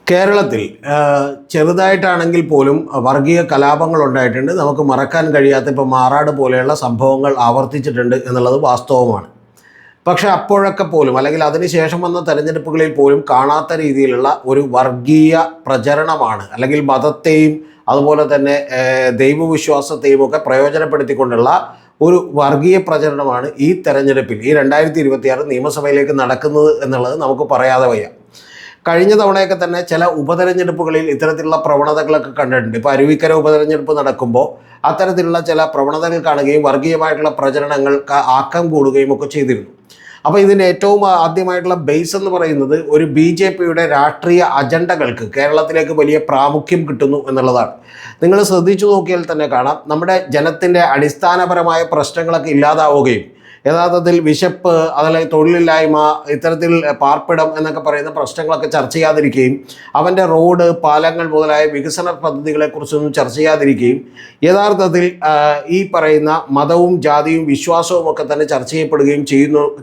കേരളത്തിൽ ചെറുതായിട്ടാണെങ്കിൽ പോലും വർഗീയ കലാപങ്ങൾ ഉണ്ടായിട്ടുണ്ട്. നമുക്ക് മറക്കാൻ കഴിയാത്ത ഇപ്പോൾ മാറാട് പോലെയുള്ള സംഭവങ്ങൾ ആവർത്തിച്ചിട്ടുണ്ട് എന്നുള്ളത് വാസ്തവമാണ്. പക്ഷേ അപ്പോഴൊക്കെ പോലും അല്ലെങ്കിൽ അതിനുശേഷം വന്ന തെരഞ്ഞെടുപ്പുകളിൽ പോലും കാണാത്ത രീതിയിലുള്ള ഒരു വർഗീയ പ്രചരണമാണ്, അല്ലെങ്കിൽ മതത്തെയും അതുപോലെ തന്നെ ദൈവവിശ്വാസത്തെയും ഒക്കെ പ്രയോജനപ്പെടുത്തിക്കൊണ്ടുള്ള ഒരു വർഗീയ പ്രചരണമാണ് ഈ തെരഞ്ഞെടുപ്പിൽ, ഈ 2026 നിയമസഭയിലേക്ക് നടക്കുന്നത് എന്നുള്ളത് നമുക്ക് പറയാതെ വയ്യ. കഴിഞ്ഞ തവണയൊക്കെ തന്നെ ചില ഉപതെരഞ്ഞെടുപ്പുകളിൽ ഇത്തരത്തിലുള്ള പ്രവണതകളൊക്കെ കണ്ടിട്ടുണ്ട്. ഇപ്പോൾ അരുവിക്കര ഉപതെരഞ്ഞെടുപ്പ് നടക്കുമ്പോൾ അത്തരത്തിലുള്ള ചില പ്രവണതകൾ കാണുകയും വർഗീയമായിട്ടുള്ള പ്രചരണങ്ങൾക്ക് ആക്കം കൂടുകയും ഒക്കെ ചെയ്തിരുന്നു. അപ്പോൾ ഇതിൻ്റെ ഏറ്റവും ആദ്യമായിട്ടുള്ള ബേസ് എന്ന് പറയുന്നത് ഒരു BJPയുടെ രാഷ്ട്രീയ അജണ്ടകൾക്ക് കേരളത്തിലേക്ക് വലിയ പ്രാമുഖ്യം കിട്ടുന്നു എന്നുള്ളതാണ്. നിങ്ങൾ ശ്രദ്ധിച്ചു നോക്കിയാൽ തന്നെ കാണാം, നമ്മുടെ ജനത്തിൻ്റെ അടിസ്ഥാനപരമായ പ്രശ്നങ്ങളൊക്കെ ഇല്ലാതാവുകയും യഥാർത്ഥത്തിൽ വിശപ്പ്, അതല്ലെങ്കിൽ തൊഴിലില്ലായ്മ, ഇത്തരത്തിൽ പാർപ്പിടം എന്നൊക്കെ പറയുന്ന പ്രശ്നങ്ങളൊക്കെ ചർച്ച ചെയ്യാതിരിക്കുകയും അവൻ്റെ റോഡ്, പാലങ്ങൾ മുതലായ വികസന പദ്ധതികളെക്കുറിച്ചൊന്നും ചർച്ച ചെയ്യാതിരിക്കുകയും യഥാർത്ഥത്തിൽ ഈ പറയുന്ന മതവും ജാതിയും വിശ്വാസവും ഒക്കെ തന്നെ ചർച്ച ചെയ്യപ്പെടുകയും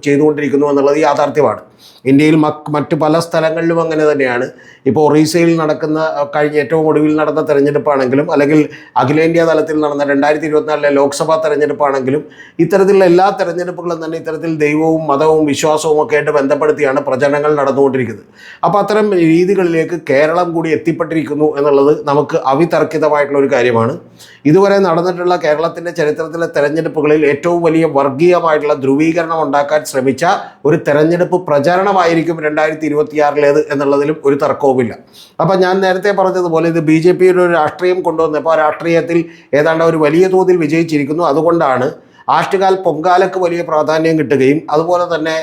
ചെയ്തുകൊണ്ടിരിക്കുന്നു എന്നുള്ളത് യാഥാർത്ഥ്യമാണ്. ഇന്ത്യയിൽ മറ്റ് പല സ്ഥലങ്ങളിലും അങ്ങനെ തന്നെയാണ്. ഇപ്പോൾ ഒറീസയിൽ നടക്കുന്ന കഴിഞ്ഞ ഏറ്റവും ഒടുവിൽ നടന്ന തെരഞ്ഞെടുപ്പാണെങ്കിലും, അല്ലെങ്കിൽ അഖിലേന്ത്യാ തലത്തിൽ നടന്ന 2024 ലോക്സഭാ തെരഞ്ഞെടുപ്പാണെങ്കിലും, ഇത്തരത്തിലുള്ള എല്ലാ തെരഞ്ഞെടുപ്പുകളും തന്നെ ഇത്തരത്തിൽ ദൈവവും മതവും വിശ്വാസവും ഒക്കെ ആയിട്ട് ബന്ധപ്പെടുത്തിയാണ് പ്രചരണങ്ങൾ നടന്നുകൊണ്ടിരിക്കുന്നത്. അപ്പോൾ അത്തരം രീതികളിലേക്ക് കേരളം കൂടി എത്തിപ്പെട്ടിരിക്കുന്നു എന്നുള്ളത് നമുക്ക് അവിതർക്കിതമായിട്ടുള്ള ഒരു കാര്യമാണ്. ഇതുവരെ നടന്നിട്ടുള്ള കേരളത്തിൻ്റെ ചരിത്രത്തിലെ തെരഞ്ഞെടുപ്പുകളിൽ ഏറ്റവും വലിയ വർഗീയമായിട്ടുള്ള ധ്രുവീകരണം ഉണ്ടാക്കാൻ ശ്രമിച്ച ഒരു തെരഞ്ഞെടുപ്പ് പ്രചരണമായിരിക്കും 2026 എന്നുള്ളതിലും ഒരു തർക്കവുമില്ല. അപ്പം ഞാൻ നേരത്തെ പറഞ്ഞതുപോലെ ഇത് BJPയുടെ ഒരു രാഷ്ട്രീയം കൊണ്ടുവന്നപ്പോൾ ആ രാഷ്ട്രീയത്തിൽ ഏതാണ്ട് ഒരു വലിയ തോതിൽ വിജയിച്ചിരിക്കുന്നു. അതുകൊണ്ടാണ് ആറ്റുകാൽ പൊങ്കാലയ്ക്ക് വലിയ പ്രാധാന്യം കിട്ടുകയും അതുപോലെ തന്നെ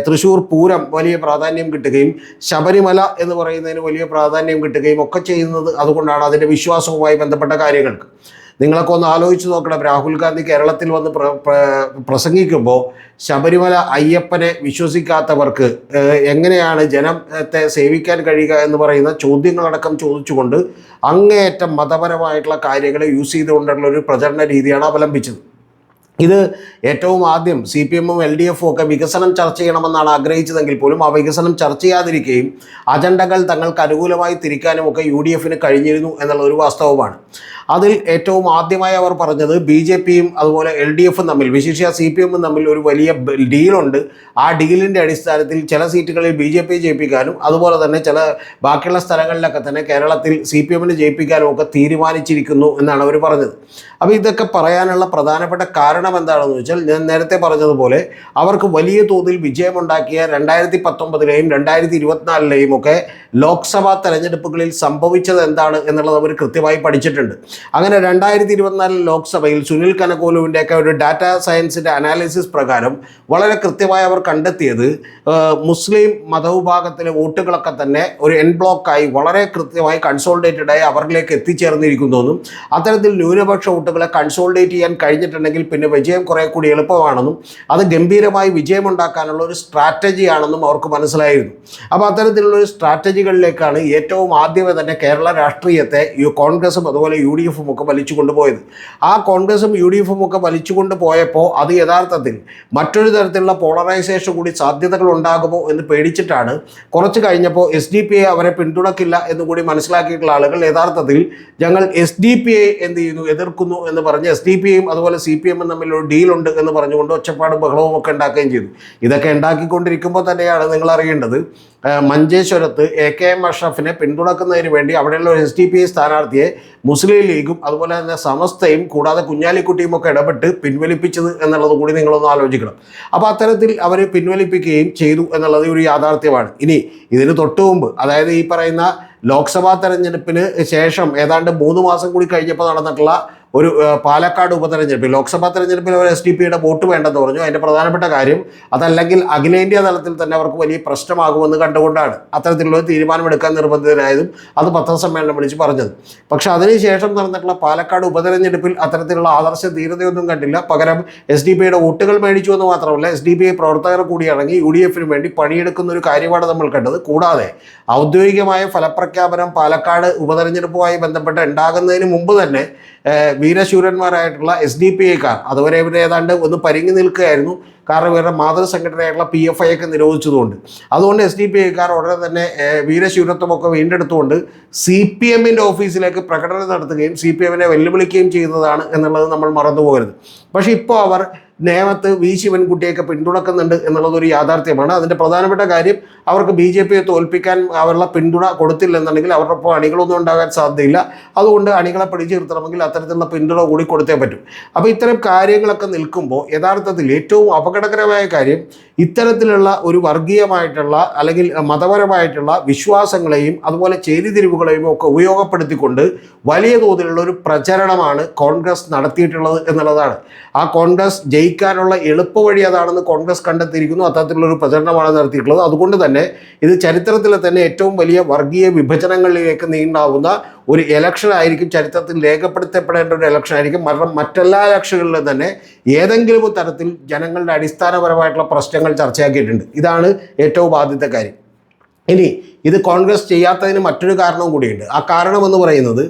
തൃശ്ശൂർ പൂരം വലിയ പ്രാധാന്യം കിട്ടുകയും ശബരിമല എന്ന് പറയുന്നതിന് വലിയ പ്രാധാന്യം കിട്ടുകയും ഒക്കെ ചെയ്യുന്നത്. അതുകൊണ്ടാണ് അതിൻ്റെ വിശ്വാസവുമായി ബന്ധപ്പെട്ട കാര്യങ്ങൾക്ക്. നിങ്ങളൊക്കെ ഒന്ന് ആലോചിച്ച് നോക്കണം, രാഹുൽ ഗാന്ധി കേരളത്തിൽ വന്ന് പ്രസംഗിക്കുമ്പോൾ ശബരിമല അയ്യപ്പനെ വിശ്വസിക്കാത്തവർക്ക് എങ്ങനെയാണ് ജനത്തെ സേവിക്കാൻ കഴിയുക എന്ന് പറയുന്ന ചോദ്യങ്ങളടക്കം ചോദിച്ചുകൊണ്ട് അങ്ങേയറ്റം മതപരമായിട്ടുള്ള കാര്യങ്ങളെ യൂസ് ചെയ്തുകൊണ്ടുള്ള ഒരു പ്രചരണ രീതിയാണ് അവലംബിച്ചത്. ഇത് ഏറ്റവും ആദ്യം CPM-ഉം LDF-ഉം ഒക്കെ വികസനം ചർച്ച ചെയ്യണമെന്നാണ് ആഗ്രഹിച്ചതെങ്കിൽ പോലും ആ വികസനം ചർച്ച ചെയ്യാതിരിക്കുകയും അജണ്ടകൾ തങ്ങൾക്ക് അനുകൂലമായി തിരിക്കാനും ഒക്കെ UDF-ന് കഴിഞ്ഞിരുന്നു എന്നുള്ള ഒരു വാസ്തവമാണ്. അതിൽ ഏറ്റവും ആദ്യമായി അവർ പറഞ്ഞത് BJPയും അതുപോലെ LDF-ഉം തമ്മിൽ, വിശേഷിച്ച CPM-ഉം തമ്മിൽ ഒരു വലിയ ഡീലുണ്ട്. ആ ഡീലിൻ്റെ അടിസ്ഥാനത്തിൽ ചില സീറ്റുകളിൽ BJP ജയിപ്പിക്കാനും അതുപോലെ തന്നെ ചില ബാക്കിയുള്ള സ്ഥലങ്ങളിലൊക്കെ തന്നെ കേരളത്തിൽ CPM-ന് ജയിപ്പിക്കാനും ഒക്കെ തീരുമാനിച്ചിരിക്കുന്നു എന്നാണ് അവർ പറഞ്ഞത്. അപ്പോൾ ഇതൊക്കെ പറയാനുള്ള പ്രധാനപ്പെട്ട കാരണം എന്താണെന്ന് വെച്ചാൽ, ഞാൻ നേരത്തെ പറഞ്ഞതുപോലെ അവർക്ക് വലിയ തോതിൽ വിജയമുണ്ടാക്കിയ 2019-ലെയും 2024-ലെയും ഒക്കെ ലോക്സഭാ തെരഞ്ഞെടുപ്പുകളിൽ സംഭവിച്ചത് എന്താണ് എന്നുള്ളത് അവർ കൃത്യമായി പഠിച്ചിട്ടുണ്ട്. അങ്ങനെ 2024 ലോക്സഭയിൽ സുനിൽ കനകോലുവിൻ്റെയൊക്കെ ഒരു ഡാറ്റാ സയൻസിൻ്റെ അനാലിസിസ് പ്രകാരം വളരെ കൃത്യമായി അവർ കണ്ടെത്തിയത് മുസ്ലിം മതവിഭാഗത്തിലെ വോട്ടുകളൊക്കെ തന്നെ ഒരു എൻ ബ്ലോക്കായി വളരെ കൃത്യമായി കൺസോളിഡേറ്റഡായി അവരിലേക്ക് എത്തിച്ചേർന്നിരിക്കുന്നുവെന്നും അത്തരത്തിൽ ന്യൂനപക്ഷ വോട്ടുകളെ കൺസോളിഡേറ്റ് ചെയ്യാൻ കഴിഞ്ഞിട്ടുണ്ടെങ്കിൽ പിന്നെ വിജയം കുറേ കൂടി എളുപ്പമാണെന്നും അത് ഗംഭീരമായി വിജയമുണ്ടാക്കാനുള്ള ഒരു സ്ട്രാറ്റജിയാണെന്നും അവർക്ക് മനസ്സിലായിരുന്നു. അപ്പോൾ അത്തരത്തിലുള്ളൊരു സ്ട്രാറ്റജികളിലേക്കാണ് ഏറ്റവും ആദ്യമേ തന്നെ കേരള രാഷ്ട്രീയത്തെ കോൺഗ്രസും അതുപോലെ UDF-ഉം ഒക്കെ വലിച്ചു കൊണ്ടുപോയത്. ആ കോൺഗ്രസും UDF-ഉം ഒക്കെ വലിച്ചു കൊണ്ടുപോയപ്പോൾ അത് യഥാർത്ഥത്തിൽ മറ്റൊരു തരത്തിലുള്ള പോളറൈസേഷൻ കൂടി സാധ്യതകൾ ഉണ്ടാകുമോ എന്ന് പേടിച്ചിട്ടാണ് കുറച്ച് കഴിഞ്ഞപ്പോൾ SDPI അവരെ പിന്തുണക്കില്ല എന്നുകൂടി മനസ്സിലാക്കിയിട്ടുള്ള ആളുകൾ യഥാർത്ഥത്തിൽ ഞങ്ങൾ SDPI എന്ത് ചെയ്യുന്നു, എതിർക്കുന്നു എന്ന് പറഞ്ഞ് SDPIയും അതുപോലെ CPM-ഉം തമ്മിലൊരു ഡീലുണ്ട് എന്ന് പറഞ്ഞുകൊണ്ട് ഒച്ചപ്പാടും ബഹളവും ഒക്കെ ഉണ്ടാക്കുകയും ചെയ്തു. ഇതൊക്കെ ഉണ്ടാക്കിക്കൊണ്ടിരിക്കുമ്പോൾ തന്നെയാണ് നിങ്ങൾ അറിയേണ്ടത്, മഞ്ചേശ്വരത്ത് AKM അഷ്റഫിനെ പിന്തുണക്കുന്നതിന് വേണ്ടി അവിടെയുള്ള ഒരു SDPI സ്ഥാനാർത്ഥിയെ മുസ്ലിം ലീഗും അതുപോലെ തന്നെ സമസ്തയും കൂടാതെ കുഞ്ഞാലിക്കുട്ടിയും ഒക്കെ ഇടപെട്ട് പിൻവലിപ്പിച്ചത് എന്നുള്ളത് കൂടി നിങ്ങളൊന്ന് ആലോചിക്കണം. അപ്പോൾ അത്തരത്തിൽ അവർ പിൻവലിപ്പിക്കുകയും ചെയ്തു എന്നുള്ളത് ഒരു യാഥാർത്ഥ്യമാണ്. ഇനി ഇതിന് തൊട്ടു മുമ്പ്, അതായത് ഈ പറയുന്ന ലോക്സഭാ തെരഞ്ഞെടുപ്പിന് ശേഷം ഏതാണ്ട് 3 മാസം കൂടി കഴിഞ്ഞപ്പോൾ നടന്നിട്ടുള്ള ഒരു പാലക്കാട് ഉപതെരഞ്ഞെടുപ്പിൽ, ലോക്സഭാ തെരഞ്ഞെടുപ്പിൽ അവർ SDPIയുടെ വോട്ട് വേണ്ടെന്ന് പറഞ്ഞു. അതിൻ്റെ പ്രധാനപ്പെട്ട കാര്യം അതല്ലെങ്കിൽ അഖിലേന്ത്യാ തലത്തിൽ തന്നെ അവർക്ക് വലിയ പ്രശ്നമാകുമെന്ന് കണ്ടുകൊണ്ടാണ് അത്തരത്തിലുള്ള തീരുമാനമെടുക്കാൻ നിർബന്ധിതരായതും അത് പത്രസമ്മേളനം വിളിച്ച് പറഞ്ഞത്. പക്ഷെ അതിനുശേഷം നടന്നിട്ടുള്ള പാലക്കാട് ഉപതെരഞ്ഞെടുപ്പിൽ അത്തരത്തിലുള്ള ആദർശ ധീരതയൊന്നും കണ്ടില്ല. പകരം SDPIയുടെ വോട്ടുകൾ മേടിച്ചു എന്ന് മാത്രമല്ല, SDPI പ്രവർത്തകർ കൂടി ഇറങ്ങി UDF-ന് വേണ്ടി പണിയെടുക്കുന്ന ഒരു കാര്യമാണ് നമ്മൾ കണ്ടത്. കൂടാതെ ഔദ്യോഗികമായ ഫലപ്രഖ്യാപനം പാലക്കാട് ഉപതെരഞ്ഞെടുപ്പുമായി ബന്ധപ്പെട്ട് ഉണ്ടാകുന്നതിന് മുമ്പ് തന്നെ വീരശൂരന്മാരായിട്ടുള്ള SDPIക്കാർ അതുവരെ ഇവർ ഏതാണ്ട് ഒന്ന് പരിങ്ങി നിൽക്കുകയായിരുന്നു. കാരണം ഇവരുടെ മാതൃസംഘടനയായിട്ടുള്ള PFI ഒക്കെ നിരോധിച്ചതുകൊണ്ട്. അതുകൊണ്ട് SDPIക്കാർ ഉടനെ തന്നെ വീരശൂരത്വമൊക്കെ വീണ്ടെടുത്തുകൊണ്ട് CPM ഓഫീസിലേക്ക് പ്രകടനം നടത്തുകയും CPM വെല്ലുവിളിക്കുകയും ചെയ്യുന്നതാണ് എന്നുള്ളത് നമ്മൾ മറന്നുപോകരുത്. പക്ഷേ ഇപ്പോൾ അവർ നേമത്ത് V ശിവൻകുട്ടിയൊക്കെ പിന്തുണക്കുന്നുണ്ട് എന്നുള്ളതൊരു യാഥാർത്ഥ്യമാണ്. അതിൻ്റെ പ്രധാനപ്പെട്ട കാര്യം അവർക്ക് BJPയെ തോൽപ്പിക്കാൻ അവരുടെ പിന്തുണ കൊടുത്തില്ലെന്നുണ്ടെങ്കിൽ അവരുടെ ഒപ്പം അണികളൊന്നും ഉണ്ടാകാൻ സാധ്യതയില്ല. അതുകൊണ്ട് അണികളെ പിടിച്ചു നിർത്തണമെങ്കിൽ അത്തരത്തിലുള്ള പിന്തുണ കൂടി കൊടുത്തേ പറ്റും. അപ്പോൾ ഇത്തരം കാര്യങ്ങളൊക്കെ നിൽക്കുമ്പോൾ യഥാർത്ഥത്തിൽ ഏറ്റവും അപകടകരമായ കാര്യം ഇത്തരത്തിലുള്ള ഒരു വർഗീയമായിട്ടുള്ള അല്ലെങ്കിൽ മതപരമായിട്ടുള്ള വിശ്വാസങ്ങളെയും അതുപോലെ ചേരിതിരിവുകളെയും ഒക്കെ ഉപയോഗപ്പെടുത്തിക്കൊണ്ട് വലിയ തോതിലുള്ള ഒരു പ്രചരണമാണ് കോൺഗ്രസ് നടത്തിയിട്ടുള്ളത് എന്നുള്ളതാണ്. ആ കോൺഗ്രസ് ജയിക്കാനുള്ള എളുപ്പവഴി അതാണെന്ന് കോൺഗ്രസ് കണ്ടെത്തിയിരിക്കുന്നു. അത്തരത്തിലുള്ളൊരു പ്രചരണമാണ് നടത്തിയിട്ടുള്ളത്. അതുകൊണ്ട് തന്നെ ഇത് ചരിത്രത്തിലെ തന്നെ ഏറ്റവും വലിയ വർഗീയ വിഭജനങ്ങളിലേക്ക് നീണ്ടാവുന്ന ഒരു ഇലക്ഷൻ ആയിരിക്കും, ചരിത്രത്തിൽ രേഖപ്പെടുത്തപ്പെടേണ്ട ഒരു ഇലക്ഷൻ ആയിരിക്കും. മറ്റെല്ലാ ഇലക്ഷനുകളിലും തന്നെ ഏതെങ്കിലും തരത്തിൽ ജനങ്ങളുടെ അടിസ്ഥാനപരമായിട്ടുള്ള പ്രശ്നങ്ങൾ ചർച്ചയാക്കിയിട്ടുണ്ട്. ഇതാണ് ഏറ്റവും ആദ്യത്തെ കാര്യം. ഇനി ഇത് കോൺഗ്രസ് ചെയ്യാത്തതിന് മറ്റൊരു കാരണവും കൂടിയുണ്ട്. ആ കാരണമെന്ന് പറയുന്നത്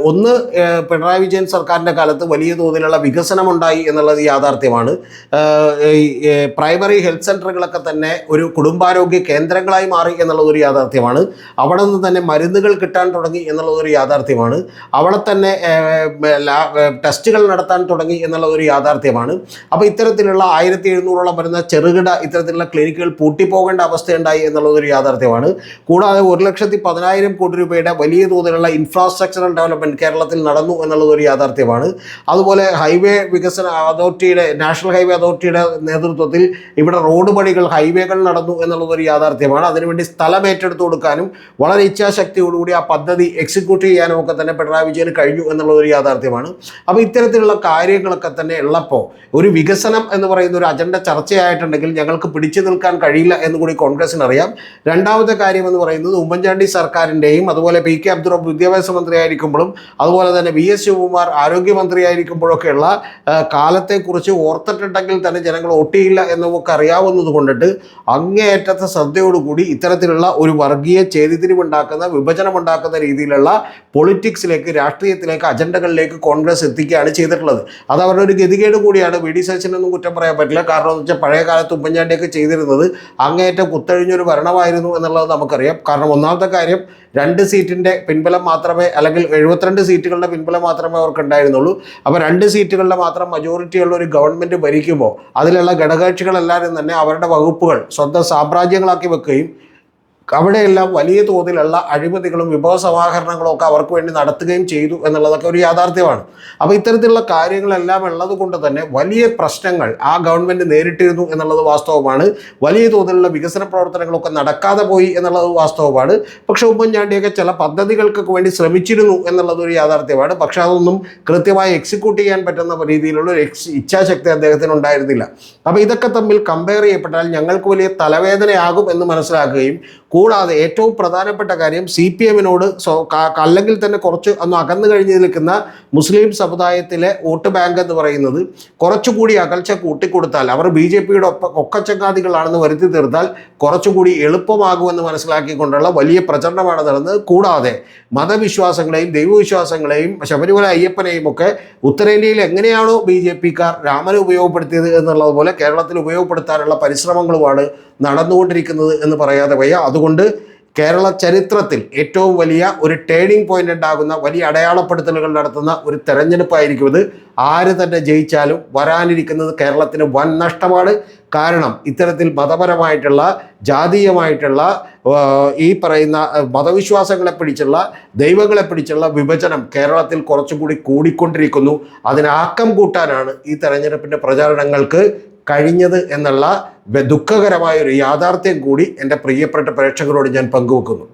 ഒന്ന്, പിണറായി വിജയൻ സർക്കാരിൻ്റെ കാലത്ത് വലിയ തോതിലുള്ള വികസനമുണ്ടായി എന്നുള്ളത് യാഥാർത്ഥ്യമാണ്. പ്രൈമറി ഹെൽത്ത് സെൻ്ററുകളൊക്കെ തന്നെ ഒരു കുടുംബാരോഗ്യ കേന്ദ്രങ്ങളായി മാറി എന്നുള്ളതൊരു യാഥാർത്ഥ്യമാണ്. അവിടെ നിന്ന് തന്നെ മരുന്നുകൾ കിട്ടാൻ തുടങ്ങി എന്നുള്ളതൊരു യാഥാർത്ഥ്യമാണ്. അവിടെ തന്നെ ടെസ്റ്റുകൾ നടത്താൻ തുടങ്ങി എന്നുള്ളതൊരു യാഥാർത്ഥ്യമാണ്. അപ്പോൾ ഇത്തരത്തിലുള്ള 1700ഓളം വരുന്ന ചെറുകിട ഇത്തരത്തിലുള്ള ക്ലിനിക്കുകൾ പൂട്ടിപ്പോകേണ്ട അവസ്ഥയുണ്ടായി എന്നുള്ളതൊരു യാഥാർത്ഥ്യമാണ്. കൂടാതെ 1,10,000 കോടി രൂപയുടെ വലിയ തോതിലുള്ള ഇൻഫ്രാസ്ട്രക്ചറൽ ഡെവലപ്മെൻറ്റ് കേരളത്തിൽ നടന്നു എന്നുള്ളതൊരു യാഥാർത്ഥ്യമാണ്. അതുപോലെ ഹൈവേ വികസന അതോറിറ്റിയുടെ, നാഷണൽ ഹൈവേ അതോറിറ്റിയുടെ നേതൃത്വത്തിൽ ഇവിടെ റോഡ് പണികൾ, ഹൈവേകൾ നടന്നു എന്നുള്ളതൊരു യാഥാർത്ഥ്യമാണ്. അതിനുവേണ്ടി സ്ഥലം ഏറ്റെടുത്തു കൊടുക്കാനും വളരെ ഇച്ഛാശക്തിയോടുകൂടി ആ പദ്ധതി എക്സിക്യൂട്ട് ചെയ്യാനും ഒക്കെ തന്നെ പിണറായി വിജയന് കഴിഞ്ഞു എന്നുള്ളതൊരു യാഥാർത്ഥ്യമാണ്. അപ്പോൾ ഇത്തരത്തിലുള്ള കാര്യങ്ങളൊക്കെ തന്നെ ഉള്ളപ്പോൾ ഒരു വികസനം എന്ന് പറയുന്ന ഒരു അജണ്ട ചർച്ചയായിട്ടുണ്ടെങ്കിൽ ഞങ്ങൾക്ക് പിടിച്ചു നിൽക്കാൻ കഴിയില്ല എന്നുകൂടി കോൺഗ്രസിന് അറിയാം. രണ്ടാമത്തെ കാര്യം എന്ന് പറയുന്നത് ഉമ്മൻചാണ്ടി സർക്കാരിൻ്റെയും അതുപോലെ PK അബ്ദുൾ റബ്ബ് വിദ്യാഭ്യാസ മന്ത്രിയായിരിക്കുമ്പോഴും അതുപോലെ തന്നെ VS ശിവകുമാർ ആരോഗ്യമന്ത്രിയായിരിക്കുമ്പോഴൊക്കെയുള്ള കാലത്തെക്കുറിച്ച് ഓർത്തിട്ടുണ്ടെങ്കിൽ തന്നെ ജനങ്ങൾ വോട്ട് ചെയ്യില്ല എന്നൊക്കെ അറിയാവുന്നത് കൊണ്ടിട്ട് അങ്ങേയറ്റത്തെ ശ്രദ്ധയോടുകൂടി ഇത്തരത്തിലുള്ള ഒരു വർഗീയ ചേരിതിരിവുണ്ടാക്കുന്ന, വിഭജനമുണ്ടാക്കുന്ന രീതിയിലുള്ള പൊളിറ്റിക്സിലേക്ക്, രാഷ്ട്രീയത്തിലേക്ക്, അജണ്ടകളിലേക്ക് കോൺഗ്രസ് എത്തിക്കുകയാണ് ചെയ്തിട്ടുള്ളത്. അത് അവരുടെ ഒരു ഗതികേട് കൂടിയാണ്. VD സതീശനൊന്നും കുറ്റം പറയാൻ പറ്റില്ല. കാരണം എന്ന് വെച്ചാൽ പഴയ കാലത്ത് ഉമ്മൻചാണ്ടിയൊക്കെ ചെയ്തിരുന്നത് അങ്ങേയറ്റം കുത്തഴിഞ്ഞൊരു ഭരണമായിരുന്നു എന്നുള്ളത് നമുക്കറിയാം. കാരണം ഒന്നാമത്തെ കാര്യം 2 സീറ്റിൻ്റെ പിൻബലം മാത്രമേ, അല്ലെങ്കിൽ 72 സീറ്റുകളുടെ പിൻബലം മാത്രമേ അവർക്ക് ഉണ്ടായിരുന്നുള്ളൂ. അപ്പോൾ 2 സീറ്റുകളുടെ മാത്രം മജോറിറ്റിയുള്ള ഒരു ഗവൺമെൻറ് ഭരിക്കുമ്പോൾ അതിലുള്ള ഘടകകക്ഷികളെല്ലാവരും തന്നെ അവരുടെ വകുപ്പുകൾ സ്വന്തം സാമ്രാജ്യങ്ങളാക്കി വെക്കുകയും അവിടെയെല്ലാം വലിയ തോതിലുള്ള അഴിമതികളും വിഭവ സമാഹരണങ്ങളും ഒക്കെ അവർക്ക് വേണ്ടി നടത്തുകയും ചെയ്തു എന്നുള്ളതൊക്കെ ഒരു യാഥാർത്ഥ്യമാണ്. അപ്പോൾ ഇത്തരത്തിലുള്ള കാര്യങ്ങളെല്ലാം ഉള്ളത് കൊണ്ട് തന്നെ വലിയ പ്രശ്നങ്ങൾ ആ ഗവൺമെൻറ് നേരിട്ടിരുന്നു എന്നുള്ളത് വാസ്തവമാണ്. വലിയ തോതിലുള്ള വികസന പ്രവർത്തനങ്ങളൊക്കെ നടക്കാതെ പോയി എന്നുള്ളത് വാസ്തവമാണ്. പക്ഷേ ഉമ്മൻചാണ്ടിയൊക്കെ ചില പദ്ധതികൾക്കൊക്കെ വേണ്ടി ശ്രമിച്ചിരുന്നു എന്നുള്ളതൊരു യാഥാർത്ഥ്യമാണ്. പക്ഷേ അതൊന്നും കൃത്യമായി എക്സിക്യൂട്ട് ചെയ്യാൻ പറ്റുന്ന രീതിയിലുള്ള ഒരു ഇച്ഛാശക്തി അദ്ദേഹത്തിന് ഉണ്ടായിരുന്നില്ല. അപ്പോൾ ഇതൊക്കെ തമ്മിൽ കമ്പയർ ചെയ്യപ്പെട്ടാൽ ഞങ്ങൾക്ക് വലിയ തലവേദനയാകും എന്ന് മനസ്സിലാക്കുകയും, കൂടാതെ ഏറ്റവും പ്രധാനപ്പെട്ട കാര്യം CPMനോട് അല്ലെങ്കിൽ തന്നെ കുറച്ച് ഒന്ന് അകന്നു കഴിഞ്ഞ് നിൽക്കുന്ന മുസ്ലിം സമുദായത്തിലെ വോട്ട് ബാങ്ക് എന്ന് പറയുന്നത് കുറച്ചുകൂടി അകൽച്ച കൂട്ടിക്കൊടുത്താൽ, അവർ BJPയുടെ ഒക്കച്ചങ്ങാതികളാണെന്ന് വരുത്തി തീർത്താൽ കുറച്ചുകൂടി എളുപ്പമാകുമെന്ന് മനസ്സിലാക്കിക്കൊണ്ടുള്ള വലിയ പ്രചരണമാണ് നടന്നത്. കൂടാതെ മതവിശ്വാസങ്ങളെയും ദൈവവിശ്വാസങ്ങളെയും ശബരിമല അയ്യപ്പനെയും ഒക്കെ ഉത്തരേന്ത്യയിൽ എങ്ങനെയാണോ BJPക്കാർ രാമനെ ഉപയോഗപ്പെടുത്തിയത് എന്നുള്ളതുപോലെ കേരളത്തിൽ ഉപയോഗപ്പെടുത്താനുള്ള പരിശ്രമങ്ങളുമാണ് നടന്നുകൊണ്ടിരിക്കുന്നത് എന്ന് പറയാതെ വയ്യ. അതുകൊണ്ട് കേരള ചരിത്രത്തിൽ ഏറ്റവും വലിയ ഒരു ടേണിംഗ് പോയിന്റ് ഉണ്ടാകുന്ന, വലിയ അടയാളപ്പെടുത്തലുകൾ നടത്തുന്ന ഒരു തെരഞ്ഞെടുപ്പായിരിക്കും ഇത്. ആര് തന്നെ ജയിച്ചാലും വരാനിരിക്കുന്നത് കേരളത്തിന് വൻ നഷ്ടമാണ്. കാരണം ഇത്തരത്തിൽ മതപരമായിട്ടുള്ള, ജാതീയമായിട്ടുള്ള, ഈ പറയുന്ന മതവിശ്വാസങ്ങളെ പിടിച്ചുള്ള, ദൈവങ്ങളെ പിടിച്ചുള്ള വിഭജനം കേരളത്തിൽ കുറച്ചുകൂടി കൂടിക്കൊണ്ടിരിക്കുന്നു. അതിന് ആക്കം കൂട്ടാനാണ് ഈ തെരഞ്ഞെടുപ്പിൻ്റെ പ്രചാരണങ്ങൾക്ക് കഴിഞ്ഞത് എന്നുള്ള ദുഃഖകരമായ ഒരു യാഥാർത്ഥ്യം കൂടി എൻ്റെ പ്രിയപ്പെട്ട പ്രേക്ഷകരോട് ഞാൻ പങ്കുവെക്കുന്നു.